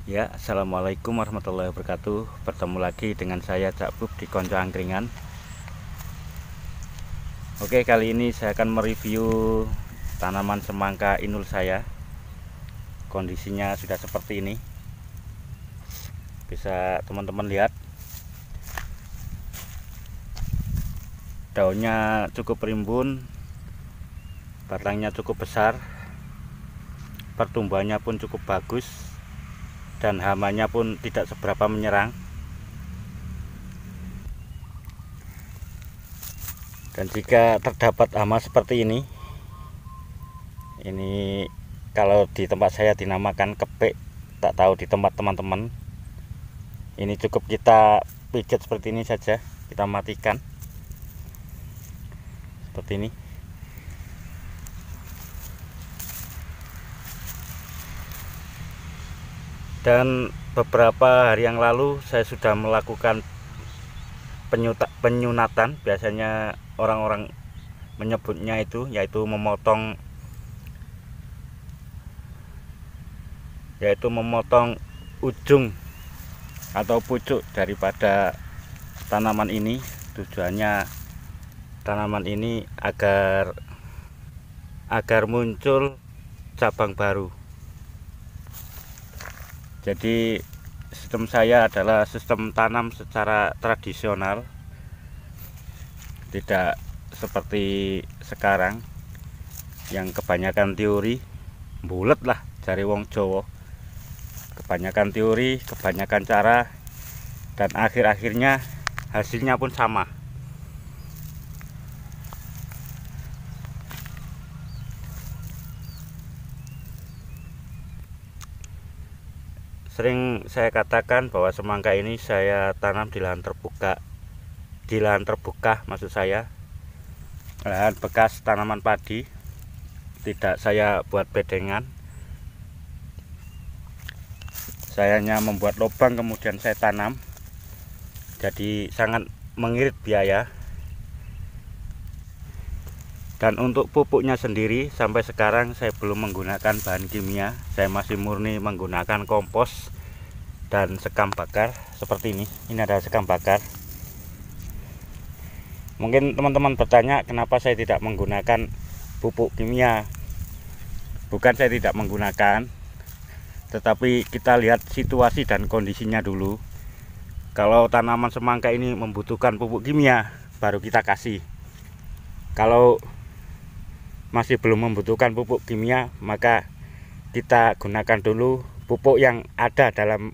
Ya, assalamualaikum warahmatullahi wabarakatuh. Bertemu lagi dengan saya Cak Bub di Konco Angkringan. Oke, kali ini saya akan mereview tanaman semangka inul saya. Kondisinya sudah seperti ini. Bisa teman-teman lihat. Daunnya cukup rimbun, batangnya cukup besar, pertumbuhannya pun cukup bagus, dan hamanya pun tidak seberapa menyerang. Dan jika terdapat hama seperti ini kalau di tempat saya dinamakan kepik, tak tahu di tempat teman-teman. Ini cukup kita pijat seperti ini saja, kita matikan seperti ini. Dan beberapa hari yang lalu saya sudah melakukan penyunatan. Biasanya orang-orang menyebutnya yaitu memotong ujung atau pucuk daripada tanaman ini. Tujuannya tanaman ini agar muncul cabang baru. Jadi sistem saya adalah sistem tanam secara tradisional, tidak seperti sekarang yang kebanyakan teori, bulet lah cari wong Jawa. Kebanyakan teori, kebanyakan cara, dan akhir-akhirnya hasilnya pun sama. Sering saya katakan bahwa semangka ini saya tanam di lahan terbuka, maksud saya lahan bekas tanaman padi, tidak saya buat bedengan. Saya hanya membuat lubang kemudian saya tanam, jadi sangat mengirit biaya. Dan untuk pupuknya sendiri sampai sekarang saya belum menggunakan bahan kimia. Saya masih murni menggunakan kompos dan sekam bakar seperti ini. Ini adalah sekam bakar. Mungkin teman-teman bertanya kenapa saya tidak menggunakan pupuk kimia. Bukan saya tidak menggunakan, tetapi kita lihat situasi dan kondisinya dulu. Kalau tanaman semangka ini membutuhkan pupuk kimia, baru kita kasih. Kalau masih belum membutuhkan pupuk kimia, maka kita gunakan dulu pupuk yang ada dalam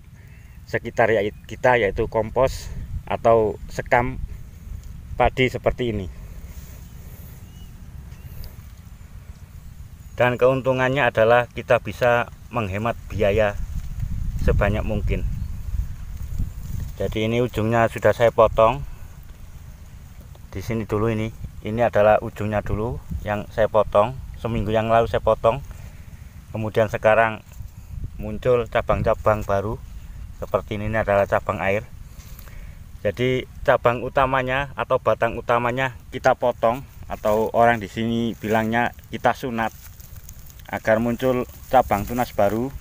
sekitar kita, yaitu kompos atau sekam padi seperti ini. Dan keuntungannya adalah kita bisa menghemat biaya sebanyak mungkin. Jadi ini ujungnya sudah saya potong. Di sini dulu ini adalah ujungnya dulu yang saya potong. Seminggu yang lalu saya potong. Kemudian sekarang muncul cabang-cabang baru seperti ini adalah cabang air. Jadi cabang utamanya atau batang utamanya kita potong, atau orang di sini bilangnya kita sunat, agar muncul cabang tunas baru,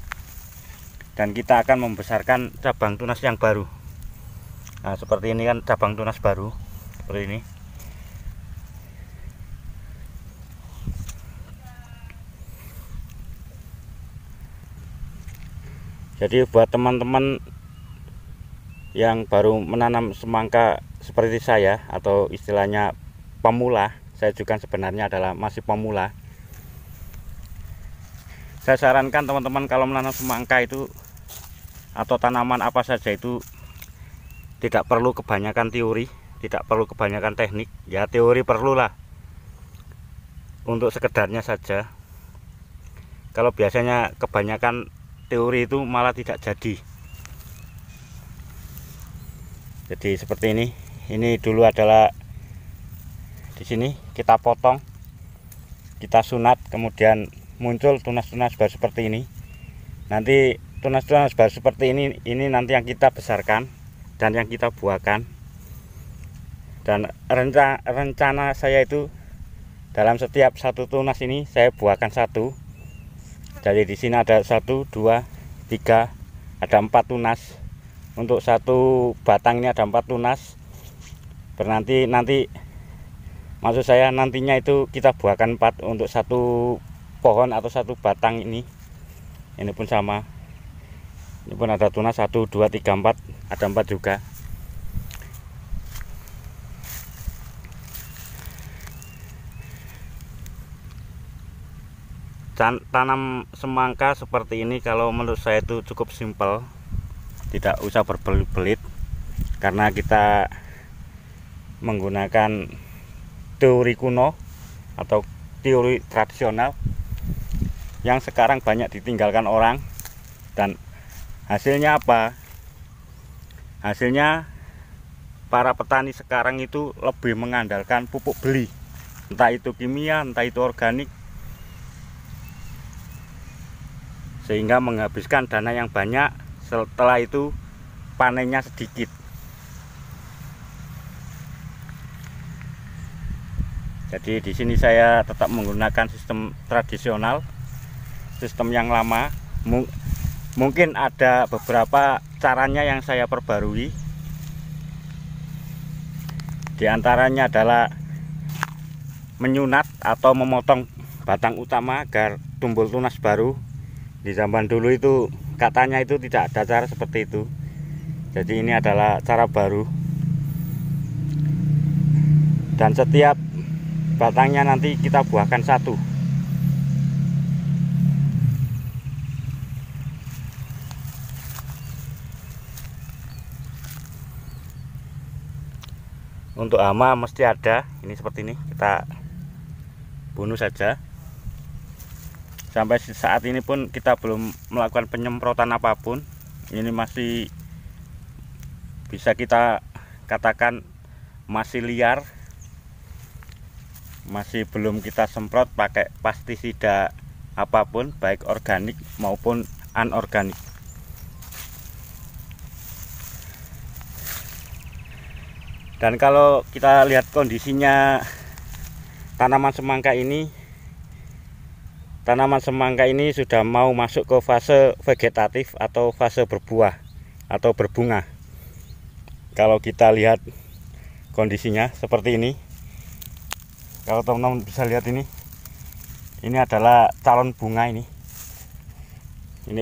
dan kita akan membesarkan cabang tunas yang baru. Nah, seperti ini kan cabang tunas baru seperti ini. Jadi buat teman-teman yang baru menanam semangka seperti saya, atau istilahnya pemula, saya juga sebenarnya adalah masih pemula. Saya sarankan teman-teman kalau menanam semangka itu atau tanaman apa saja itu tidak perlu kebanyakan teori, tidak perlu kebanyakan teknik. Ya teori perlulah untuk sekedarnya saja. Kalau biasanya kebanyakan teori itu malah tidak jadi. Jadi seperti ini. Ini dulu adalah di sini kita potong, kita sunat, kemudian muncul tunas-tunas baru seperti ini. Nanti tunas-tunas baru seperti ini nanti yang kita besarkan dan yang kita buahkan. Dan rencana saya itu dalam setiap satu tunas ini saya buahkan satu. Jadi di sini ada 1, 2, 3, ada 4 tunas. Untuk satu batang ini ada 4 tunas. Nanti maksud saya nantinya itu kita buahkan 4 untuk satu pohon atau satu batang ini. Ini pun sama. Ini pun ada tunas 1, 2, 3, 4. Ada 4 juga. Tanam semangka seperti ini kalau menurut saya itu cukup simpel, tidak usah berbelit-belit, karena kita menggunakan teori kuno atau teori tradisional yang sekarang banyak ditinggalkan orang. Dan hasilnya apa? Hasilnya para petani sekarang itu lebih mengandalkan pupuk beli, entah itu kimia, entah itu organik, sehingga menghabiskan dana yang banyak, setelah itu panennya sedikit. Jadi di sini saya tetap menggunakan sistem tradisional, sistem yang lama. Mungkin ada beberapa caranya yang saya perbarui. Di antaranya adalah menyunat atau memotong batang utama agar tumbuh tunas baru. Di zaman dulu itu katanya itu tidak ada cara seperti itu. Jadi ini adalah cara baru. Dan setiap batangnya nanti kita buahkan 1. Untuk hama mesti ada. Ini seperti ini, kita bunuh saja. Sampai saat ini pun kita belum melakukan penyemprotan apapun. Ini masih bisa kita katakan masih liar, masih belum kita semprot pakai pestisida apapun, baik organik maupun anorganik. Dan kalau kita lihat kondisinya tanaman semangka ini sudah mau masuk ke fase vegetatif atau fase berbuah atau berbunga. Kalau kita lihat kondisinya seperti ini, kalau teman-teman bisa lihat ini adalah calon bunga ini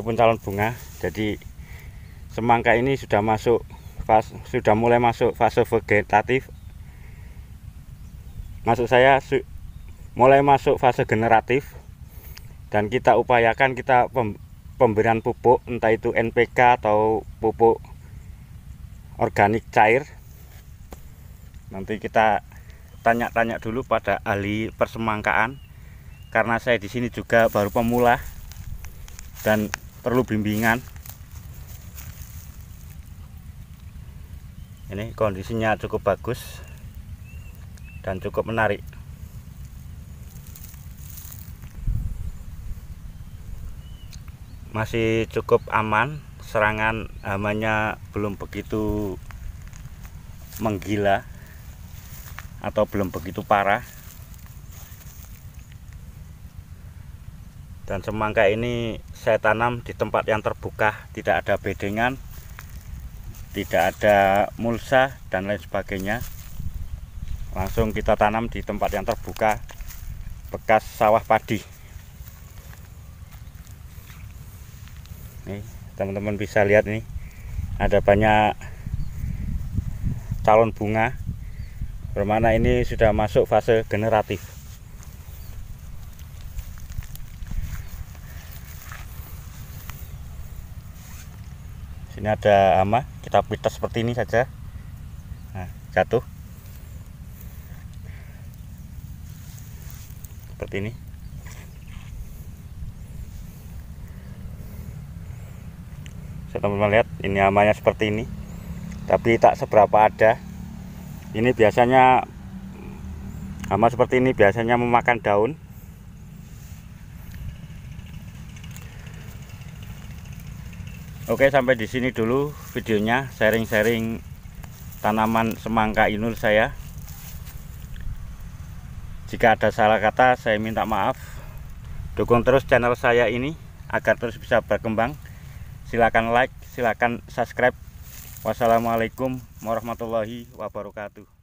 pun calon bunga. Jadi semangka ini sudah mulai masuk fase vegetatif. Maksud saya mulai masuk fase generatif. Dan kita upayakan pemberian pupuk, entah itu NPK atau pupuk organik cair. Nanti kita tanya-tanya dulu pada ahli persemangkaan, karena saya di sini juga baru pemula dan perlu bimbingan. Ini kondisinya cukup bagus dan cukup menarik. Masih cukup aman, serangan hamanya belum begitu menggila atau belum begitu parah. Dan semangka ini saya tanam di tempat yang terbuka, tidak ada bedengan, tidak ada mulsa dan lain sebagainya. Langsung kita tanam di tempat yang terbuka, bekas sawah padi. Nih, teman-teman bisa lihat nih, ada banyak calon bunga, bermana ini sudah masuk fase generatif. Sini ada hama, kita pitas seperti ini saja. Nah, jatuh seperti ini. Teman-teman lihat, ini hamanya seperti ini, tapi tak seberapa ada. Ini biasanya hama seperti ini biasanya memakan daun. Oke, sampai di sini dulu videonya, sharing-sharing tanaman semangka inul saya. Jika ada salah kata, saya minta maaf. Dukung terus channel saya ini agar terus bisa berkembang Silakan like, silakan subscribe. Wassalamualaikum warahmatullahi wabarakatuh.